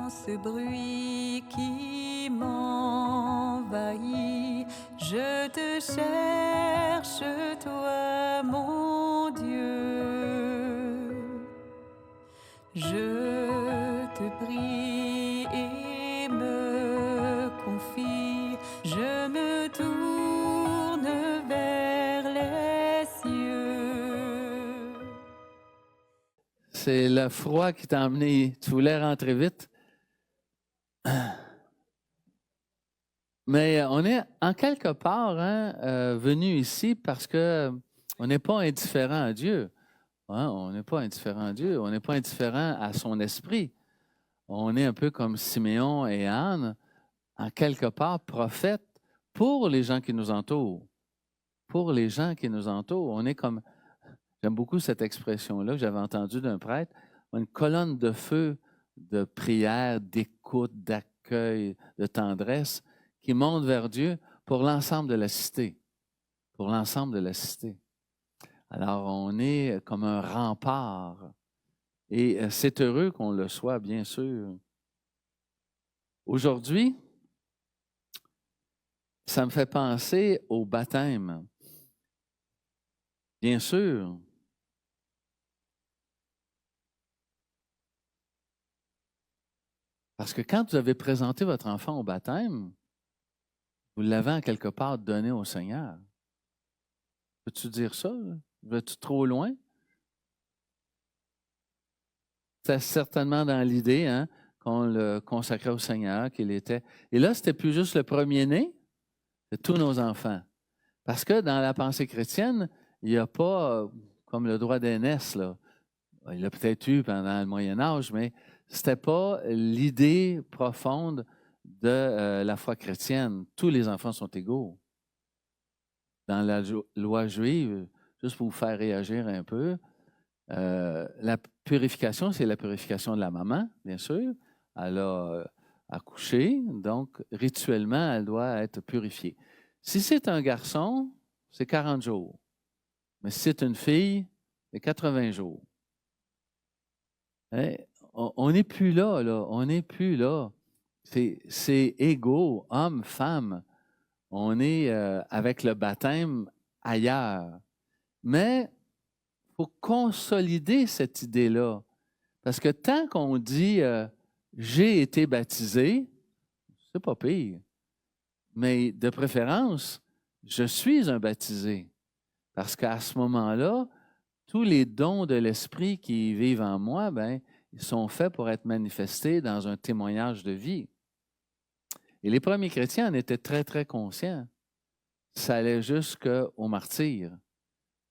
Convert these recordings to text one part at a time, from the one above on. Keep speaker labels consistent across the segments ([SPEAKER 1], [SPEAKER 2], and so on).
[SPEAKER 1] ce bruit qui m'envahit. Je te cherche, toi, mon Dieu. Je te prie et me confie. Je me tourne vers les cieux.
[SPEAKER 2] C'est le froid qui t'a emmené. Tu voulais rentrer vite. Mais on est en quelque part venu ici parce que on n'est pas indifférent à Dieu. Hein? On n'est pas indifférent à Dieu. On n'est pas indifférent à son esprit. On est un peu comme Siméon et Anne, en quelque part prophètes pour les gens qui nous entourent. Pour les gens qui nous entourent. On est comme, j'aime beaucoup cette expression-là que j'avais entendue d'un prêtre, une colonne de feu de prière, d'écoute, d'accueil, de tendresse qui monte vers Dieu pour l'ensemble de la cité. Pour l'ensemble de la cité. Alors, on est comme un rempart. Et c'est heureux qu'on le soit, bien sûr. Aujourd'hui, ça me fait penser au baptême. Bien sûr, parce que quand vous avez présenté votre enfant au baptême, vous l'avez en quelque part donné au Seigneur. Peux-tu dire ça? Vas-tu trop loin? C'est certainement dans l'idée qu'on le consacrait au Seigneur, qu'il était. Et là, c'était plus juste le premier-né de tous nos enfants. Parce que dans la pensée chrétienne, il n'y a pas comme le droit d'aînesse, là. Il l'a peut-être eu pendant le Moyen Âge, mais ce n'était pas l'idée profonde de la foi chrétienne. Tous les enfants sont égaux. Dans la loi juive, juste pour vous faire réagir un peu, la purification, c'est la purification de la maman, bien sûr. Elle a accouché, donc rituellement, elle doit être purifiée. Si c'est un garçon, c'est 40 jours. Mais si c'est une fille, c'est 80 jours. Hein? On n'est plus là, là. On n'est plus là. C'est égaux, hommes, femmes. On est avec le baptême ailleurs. Mais il faut consolider cette idée-là. Parce que tant qu'on dit j'ai été baptisé, c'est pas pire. Mais de préférence, je suis un baptisé. Parce qu'à ce moment-là, tous les dons de l'Esprit qui vivent en moi, ben, ils sont faits pour être manifestés dans un témoignage de vie. Et les premiers chrétiens en étaient très, très conscients. Ça allait jusqu'au martyr.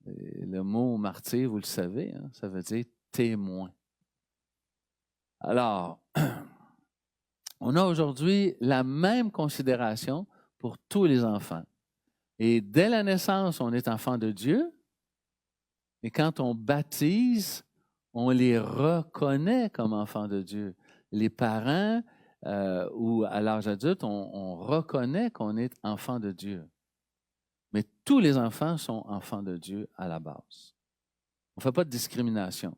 [SPEAKER 2] Le mot martyr, vous le savez, ça veut dire témoin. Alors, on a aujourd'hui la même considération pour tous les enfants. Et dès la naissance, on est enfant de Dieu. Et quand on baptise, on les reconnaît comme enfants de Dieu. Les parents ou à l'âge adulte, on reconnaît qu'on est enfant de Dieu. Mais tous les enfants sont enfants de Dieu à la base. On ne fait pas de discrimination.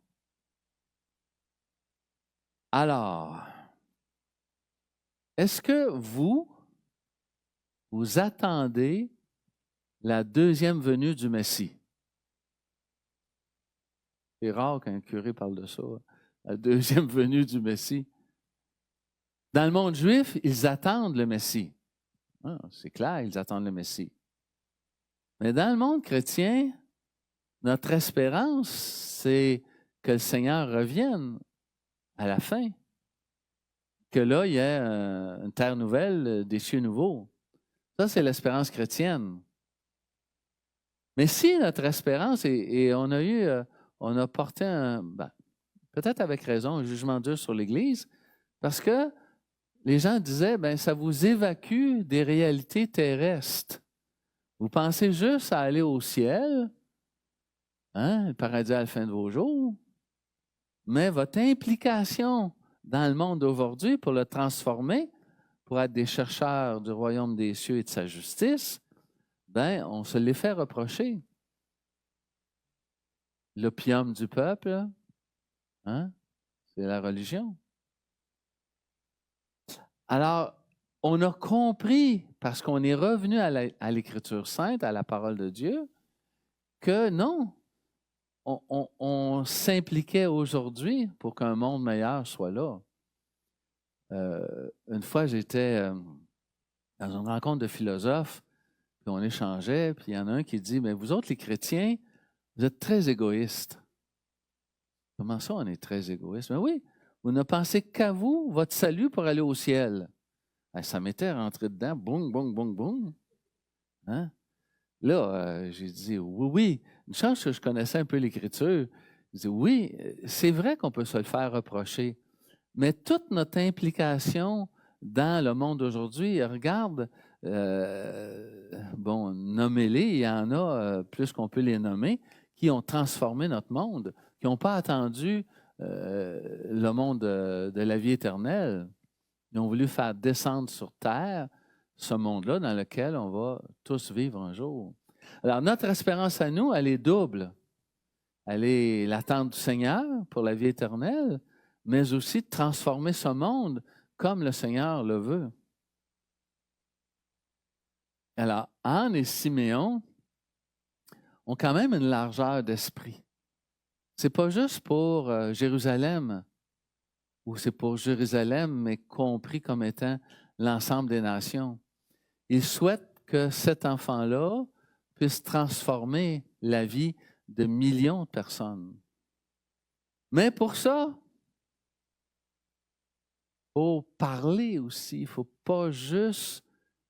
[SPEAKER 2] Alors, est-ce que vous attendez la deuxième venue du Messie? C'est rare qu'un curé parle de ça, la deuxième venue du Messie. Dans le monde juif, ils attendent le Messie. C'est clair, ils attendent le Messie. Mais dans le monde chrétien, notre espérance, c'est que le Seigneur revienne à la fin. Que là, il y ait une terre nouvelle, des cieux nouveaux. Ça, c'est l'espérance chrétienne. Mais si notre espérance, et on a porté peut-être avec raison, un jugement dur sur l'Église, parce que les gens disaient, ça vous évacue des réalités terrestres. Vous pensez juste à aller au ciel, le paradis à la fin de vos jours, mais votre implication dans le monde d'aujourd'hui pour le transformer, pour être des chercheurs du royaume des cieux et de sa justice, on se les fait reprocher. L'opium du peuple, c'est la religion. Alors, on a compris, parce qu'on est revenu à l'Écriture sainte, à la parole de Dieu, que non, on s'impliquait aujourd'hui pour qu'un monde meilleur soit là. Une fois, j'étais dans une rencontre de philosophes, puis on échangeait, puis il y en a un qui dit, mais vous autres, les chrétiens, vous êtes très égoïstes. Comment ça, on est très égoïstes? Mais oui, vous ne pensez qu'à vous, votre salut pour aller au ciel. Ça m'était rentré dedans, boum, boum, boum, boum. Hein? Là, j'ai dit, oui, oui. Une chance que je connaissais un peu l'Écriture. J'ai dit, oui, c'est vrai qu'on peut se le faire reprocher, mais toute notre implication dans le monde d'aujourd'hui, regarde, bon, nommez-les, il y en a plus qu'on peut les nommer, qui ont transformé notre monde, qui n'ont pas attendu le monde de la vie éternelle. Ils ont voulu faire descendre sur terre ce monde-là dans lequel on va tous vivre un jour. Alors, notre espérance à nous, elle est double. Elle est l'attente du Seigneur pour la vie éternelle, mais aussi de transformer ce monde comme le Seigneur le veut. Alors, Anne et Siméon ont quand même une largeur d'esprit. C'est pas juste pour Jérusalem, ou c'est pour Jérusalem, mais compris comme étant l'ensemble des nations. Ils souhaitent que cet enfant-là puisse transformer la vie de millions de personnes. Mais pour ça, il faut parler aussi. Il ne faut pas juste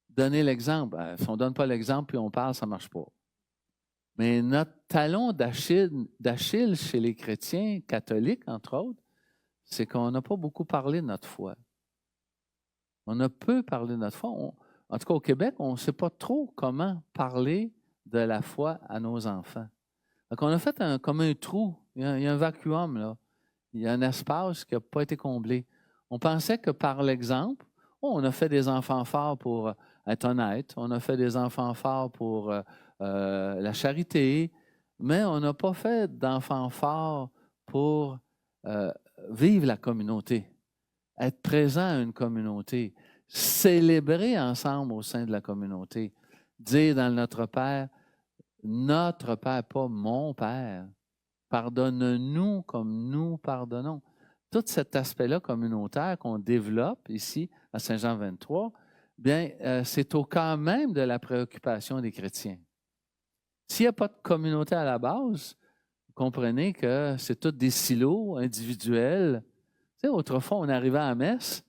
[SPEAKER 2] donner l'exemple. Si on ne donne pas l'exemple puis on parle, ça ne marche pas. Mais notre talon d'Achille chez les chrétiens catholiques, entre autres, c'est qu'on n'a pas beaucoup parlé de notre foi. On a peu parlé de notre foi. En tout cas, au Québec, on ne sait pas trop comment parler de la foi à nos enfants. Donc, on a fait comme un trou. Il y a un vacuum, là. Il y a un espace qui n'a pas été comblé. On pensait que par l'exemple, on a fait des enfants forts pour être honnête, on a fait des enfants forts pour la charité, mais on n'a pas fait d'enfants forts pour vivre la communauté, être présent à une communauté, célébrer ensemble au sein de la communauté, dire dans Notre Père, pas mon Père, pardonne-nous comme nous pardonnons. Tout cet aspect-là communautaire qu'on développe ici à Saint-Jean 23, bien, c'est au cœur même de la préoccupation des chrétiens. S'il n'y a pas de communauté à la base, vous comprenez que c'est tous des silos individuels. Tu sais, autrefois, on arrivait à la messe,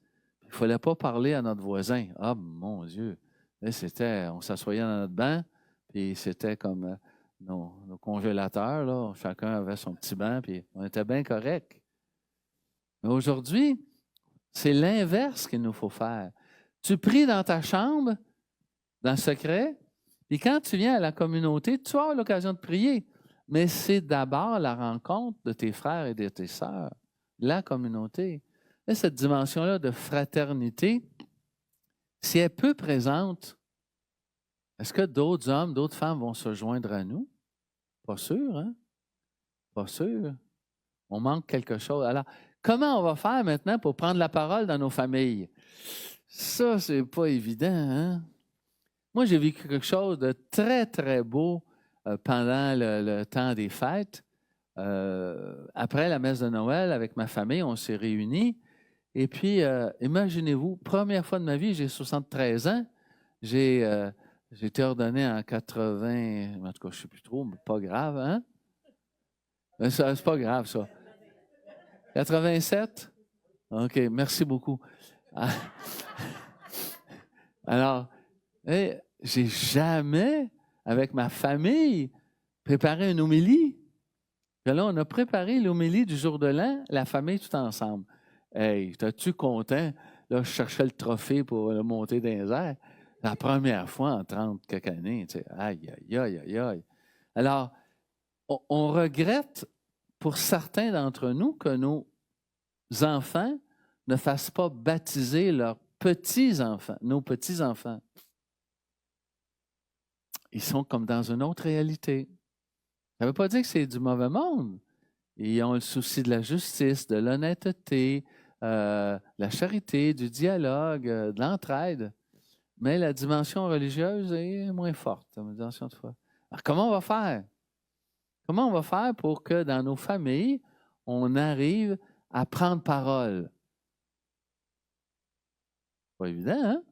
[SPEAKER 2] il ne fallait pas parler à notre voisin. Ah, mon Dieu! Là, on s'assoyait dans notre banc, puis c'était comme nos congélateurs, là. Chacun avait son petit banc, puis on était bien correct. Mais aujourd'hui, c'est l'inverse qu'il nous faut faire. Tu pries dans ta chambre, dans le secret, puis quand tu viens à la communauté, tu as l'occasion de prier. Mais c'est d'abord la rencontre de tes frères et de tes sœurs, la communauté. Et cette dimension-là de fraternité, si elle est peu présente, est-ce que d'autres hommes, d'autres femmes vont se joindre à nous? Pas sûr, hein? Pas sûr. On manque quelque chose. Alors, comment on va faire maintenant pour prendre la parole dans nos familles? Ça, c'est pas évident, hein? Moi, j'ai vécu quelque chose de très, très beau pendant le temps des fêtes. Après la messe de Noël, avec ma famille, on s'est réunis. Et puis, imaginez-vous, première fois de ma vie, j'ai 73 ans. J'ai été ordonné en 80, en tout cas, je ne sais plus trop, mais pas grave, hein? C'est pas grave, ça. 87? OK, merci beaucoup. Alors, j'ai jamais, avec ma famille, préparé une homélie. Puis là, on a préparé l'homélie du jour de l'an, la famille tout ensemble. Hey, t'es-tu content? Là, je cherchais le trophée pour le monter dans les airs. La première fois en 30 quelques années, tu sais, aïe, aïe, aïe, aïe, aïe. Alors, on regrette pour certains d'entre nous que nos enfants ne fassent pas baptiser leurs petits-enfants, nos petits-enfants. Ils sont comme dans une autre réalité. Ça ne veut pas dire que c'est du mauvais monde. Ils ont le souci de la justice, de l'honnêteté, la charité, du dialogue, de l'entraide. Mais la dimension religieuse est moins forte. La dimension de foi. Alors, comment on va faire? Comment on va faire pour que dans nos familles, on arrive à prendre parole? Pas évident, hein?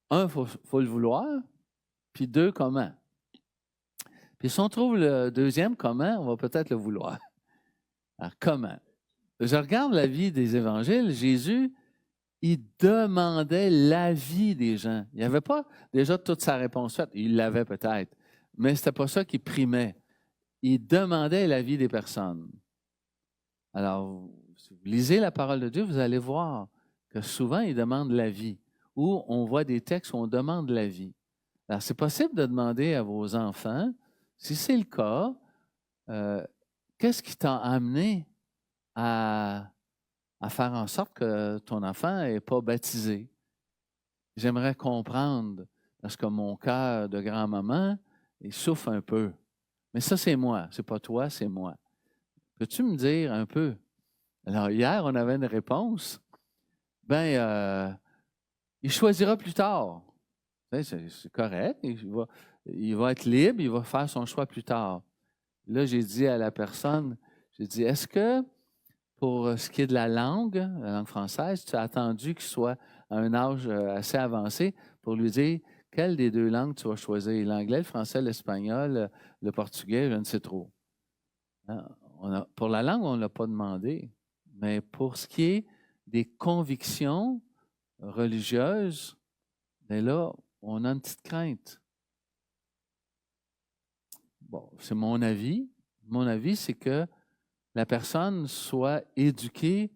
[SPEAKER 2] Un, il faut le vouloir. Puis deux, comment? Puis si on trouve le deuxième, comment, on va peut-être le vouloir. Alors, comment? Je regarde la vie des évangiles. Jésus, il demandait l'avis des gens. Il n'y avait pas déjà toute sa réponse faite. Il l'avait peut-être, mais ce n'était pas ça qui primait. Il demandait l'avis des personnes. Alors, si vous lisez la parole de Dieu, vous allez voir que souvent, il demande l'avis. Ou on voit des textes où on demande l'avis. Alors, c'est possible de demander à vos enfants, si c'est le cas, qu'est-ce qui t'a amené à faire en sorte que ton enfant n'est pas baptisé? J'aimerais comprendre, parce que mon cœur de grand-maman, il souffre un peu. Mais ça, c'est moi. C'est pas toi, c'est moi. Peux-tu me dire un peu? Alors, hier, on avait une réponse. Il choisira plus tard. C'est correct. Il va être libre, il va faire son choix plus tard. Là, j'ai dit à la personne, est-ce que pour ce qui est de la langue française, tu as attendu qu'il soit à un âge assez avancé pour lui dire quelle des deux langues tu vas choisir, l'anglais, le français, l'espagnol, le portugais, je ne sais trop. Pour la langue, on ne l'a pas demandé, mais pour ce qui est des convictions religieuses, bien là, on a une petite crainte. Bon, c'est mon avis. Mon avis, c'est que la personne soit éduquée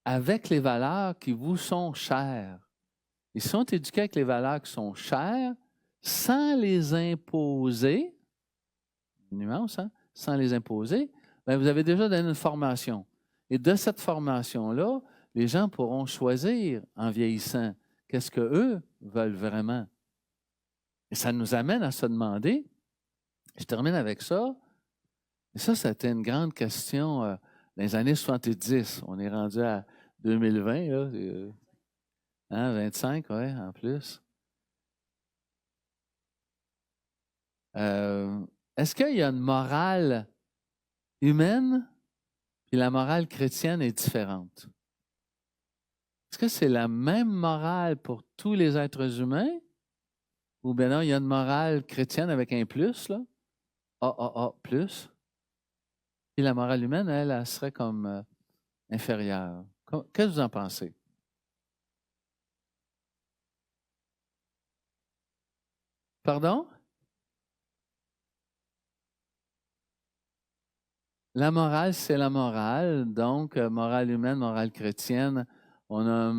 [SPEAKER 2] avec les valeurs qui vous sont chères. Ils sont éduqués avec les valeurs qui sont chères sans les imposer, une nuance, hein? Sans les imposer, bien, vous avez déjà donné une formation. Et de cette formation-là, les gens pourront choisir en vieillissant qu'est-ce qu'eux veulent vraiment. Et ça nous amène à se demander, je termine avec ça, et ça, c'était une grande question dans les années 70. On est rendu à 2020, là, 25, oui, en plus. Est-ce qu'il y a une morale humaine et la morale chrétienne est différente? Est-ce que c'est la même morale pour tous les êtres humains? Ou bien non, il y a une morale chrétienne avec un plus, là? Plus. Et la morale humaine, elle serait comme inférieure. Qu'est-ce que vous en pensez? Pardon? La morale, c'est la morale. Donc, morale humaine, morale chrétienne, on a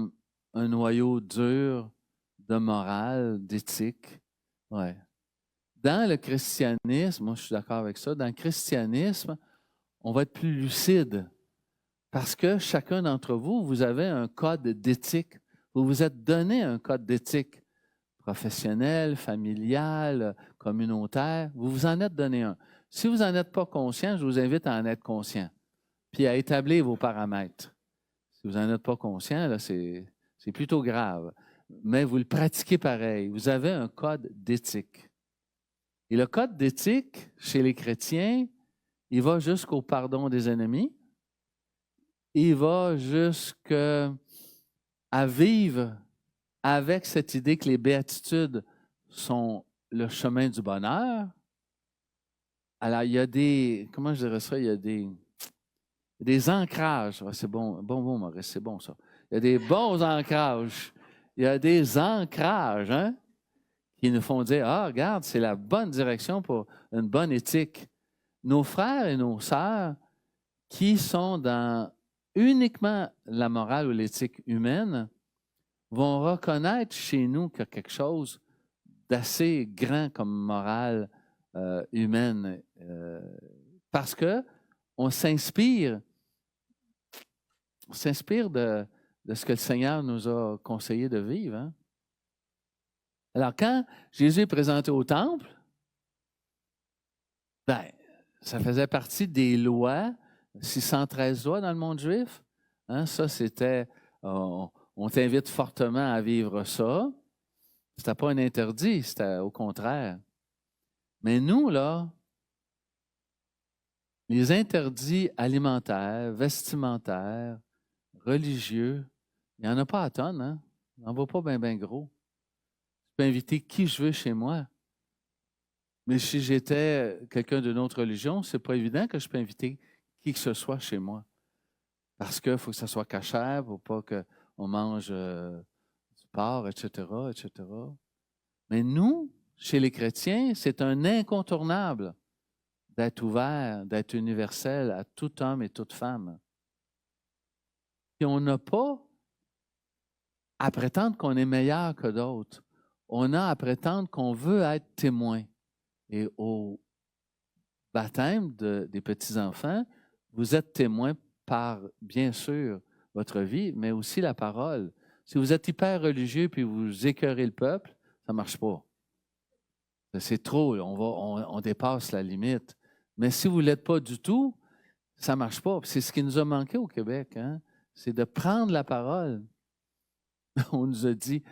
[SPEAKER 2] un noyau dur de morale, d'éthique. Ouais. Dans le christianisme, moi je suis d'accord avec ça, dans le christianisme, on va être plus lucide parce que chacun d'entre vous, vous avez un code d'éthique. Vous vous êtes donné un code d'éthique professionnel, familial, communautaire. Vous vous en êtes donné un. Si vous n'en êtes pas conscient, je vous invite à en être conscient, puis à établir vos paramètres. Si vous n'en êtes pas conscient, là, c'est plutôt grave. Mais vous le pratiquez pareil. Vous avez un code d'éthique. Et le code d'éthique, chez les chrétiens, il va jusqu'au pardon des ennemis. Il va jusqu'à vivre avec cette idée que les béatitudes sont le chemin du bonheur. Alors, il y a des, comment je dirais ça, il y a des ancrages. Ah, c'est bon, Maurice, c'est bon ça. Il y a des bons ancrages. Il y a des ancrages, hein, qui nous font dire, regarde, c'est la bonne direction pour une bonne éthique. Nos frères et nos sœurs qui sont dans uniquement la morale ou l'éthique humaine vont reconnaître chez nous qu'il y a quelque chose d'assez grand comme morale humaine parce qu'on s'inspire de ce que le Seigneur nous a conseillé de vivre. Hein? Alors, quand Jésus est présenté au temple, ça faisait partie des lois 613 lois dans le monde juif. Hein, ça, c'était... on t'invite fortement à vivre ça. C'était pas un interdit, c'était au contraire. Mais nous, là, les interdits alimentaires, vestimentaires, religieux, il n'y en a pas à tonnes, hein? Il n'en va pas bien gros. Je peux inviter qui je veux chez moi. Mais si j'étais quelqu'un d'une autre religion, c'est pas évident que je peux inviter qui que ce soit chez moi. Parce qu'il faut que ça soit cachère, pour pas qu'on mange du porc, etc., etc. Mais nous, chez les chrétiens, c'est un incontournable d'être ouvert, d'être universel à tout homme et toute femme. Puis on n'a pas à prétendre qu'on est meilleur que d'autres. On a à prétendre qu'on veut être témoin. Et au baptême des petits-enfants, vous êtes témoin par, bien sûr, votre vie, mais aussi la parole. Si vous êtes hyper religieux puis vous écœurez le peuple, ça ne marche pas. C'est trop, on dépasse la limite. Mais si vous ne l'êtes pas du tout, ça ne marche pas. C'est ce qui nous a manqué au Québec, hein? C'est de prendre la parole. On nous a dit,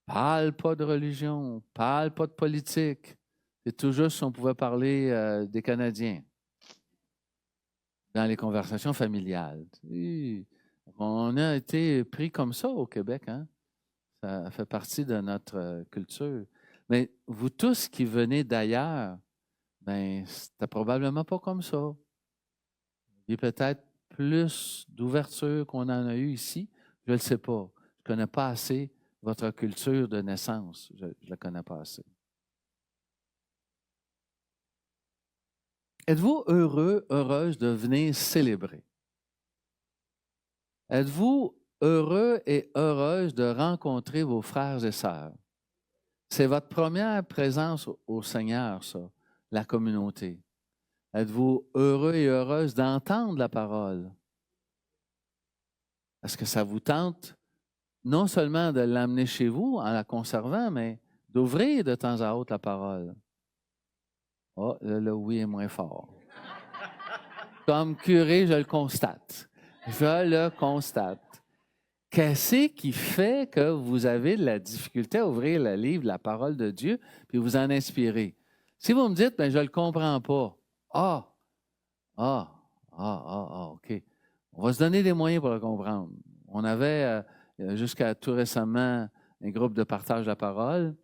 [SPEAKER 2] parle pas de religion, parle pas de politique. C'est tout juste si on pouvait parler des Canadiens dans les conversations familiales. Et on a été pris comme ça au Québec, hein? Ça fait partie de notre culture. Mais vous tous qui venez d'ailleurs, ben, c'était probablement pas comme ça. Il y a peut-être plus d'ouverture qu'on en a eu ici. Je ne le sais pas. Je ne connais pas assez votre culture de naissance. Je ne la connais pas assez. Êtes-vous heureux, heureuse de venir célébrer? Êtes-vous heureux et heureuse de rencontrer vos frères et sœurs? C'est votre première présence au Seigneur, ça, la communauté. Êtes-vous heureux et heureuse d'entendre la parole? Est-ce que ça vous tente non seulement de l'amener chez vous en la conservant, mais d'ouvrir de temps à autre la parole? Oh, le oui est moins fort. Comme curé, je le constate. Je le constate. Qu'est-ce qui fait que vous avez de la difficulté à ouvrir le livre, la parole de Dieu, puis vous en inspirer? Si vous me dites, ben, je ne le comprends pas. OK. On va se donner des moyens pour le comprendre. On avait, jusqu'à tout récemment, un groupe de partage de la parole.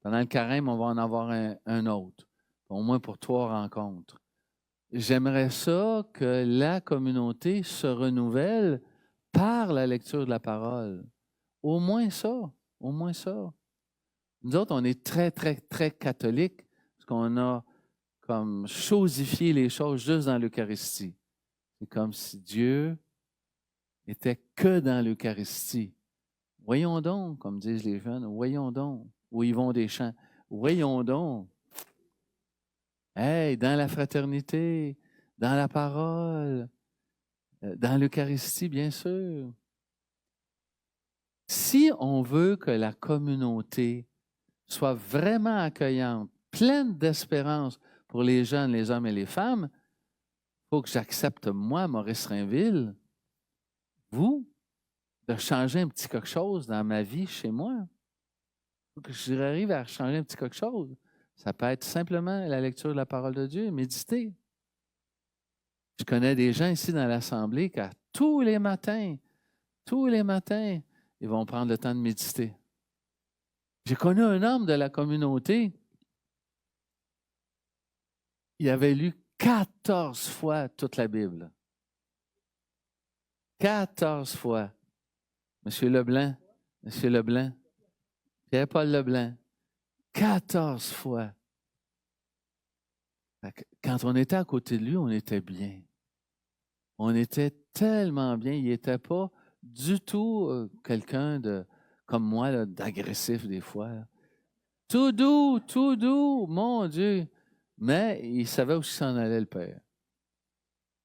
[SPEAKER 2] Pendant le carême, on va en avoir un autre, au moins pour 3 rencontres. J'aimerais ça que la communauté se renouvelle par la lecture de la parole. Au moins ça. Au moins ça. Nous autres, on est très, très, très catholiques parce qu'on a comme chosifié les choses juste dans l'Eucharistie. C'est comme si Dieu était que dans l'Eucharistie. Voyons donc, comme disent les jeunes, voyons donc, où ils vont des chants. Voyons donc. Hey, dans la fraternité, dans la parole, dans l'Eucharistie, bien sûr. Si on veut que la communauté soit vraiment accueillante, pleine d'espérance pour les jeunes, les hommes et les femmes, il faut que j'accepte, moi, Maurice Rainville, vous, de changer un petit quelque chose dans ma vie chez moi. Il faut que j'arrive à changer un petit quelque chose. Ça peut être simplement la lecture de la parole de Dieu, méditer. Je connais des gens ici dans l'Assemblée qui, tous les matins, ils vont prendre le temps de méditer. J'ai connu un homme de la communauté, il avait lu 14 fois toute la Bible. 14 fois. Monsieur Leblanc, Pierre-Paul Leblanc, 14 fois. Quand on était à côté de lui, on était bien. On était tellement bien. Il n'était pas du tout quelqu'un de, comme moi, là, d'agressif des fois. Là. Tout doux, mon Dieu. Mais il savait où s'en allait le Père.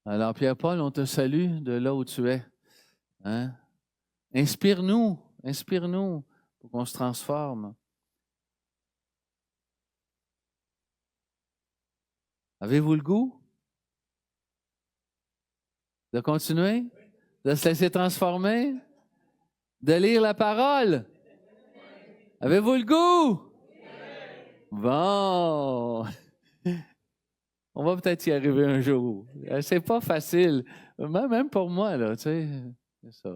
[SPEAKER 2] Alors, Pierre-Paul, on te salue de là où tu es. Hein? Inspire-nous pour qu'on se transforme. Avez-vous le goût? De continuer? De se laisser transformer? De lire la parole? Avez-vous le goût? Bon! On va peut-être y arriver un jour. C'est pas facile. Même pour moi, là, tu sais, c'est ça.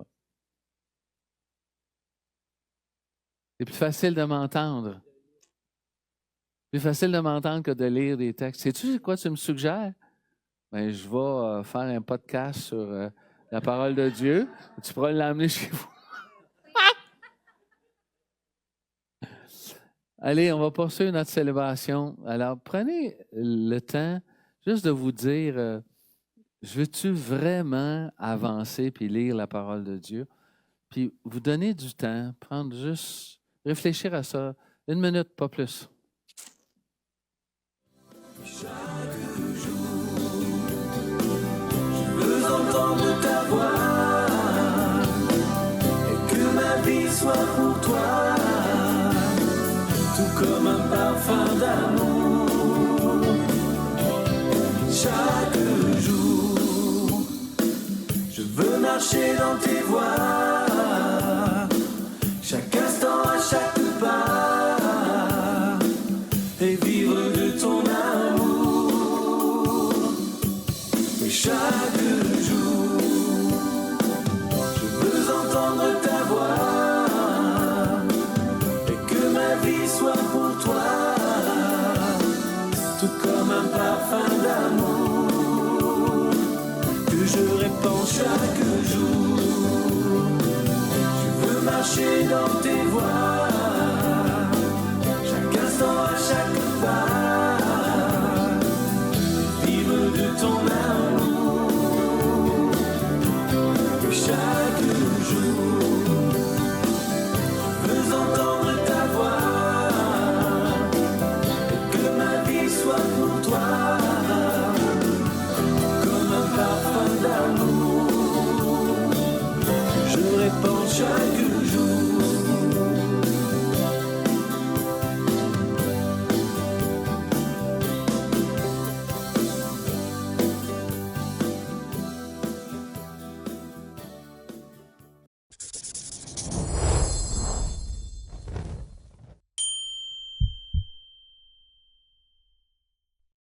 [SPEAKER 2] C'est plus facile de m'entendre. Plus facile de m'entendre que de lire des textes. Sais-tu quoi tu me suggères? Ben, je vais faire un podcast sur la parole de Dieu. Tu pourras l'amener chez vous. Allez, on va poursuivre notre célébration. Alors, prenez le temps juste de vous dire, veux-tu vraiment avancer puis lire la parole de Dieu? Puis vous donner du temps, prendre juste, réfléchir à ça, 1 minute, pas plus.
[SPEAKER 3] Chaque jour, je veux entendre ta voix et que ma vie soit pour toi, tout comme un parfum d'amour. Chaque jour, je veux marcher dans tes voies, chaque instant, à chaque pas, et vivre de ton amour. Et chaque jour, je veux entendre ta voix et que ma vie soit pour toi, tout comme un parfum d'amour que je répands chaque jour. Je veux marcher dans tes voies, chaque instant, à chaque pas, vivre de ton amour. Et chaque jour, je veux entendre ta voix et que ma vie soit pour toi, comme un parfum d'amour que je répands chaque jour.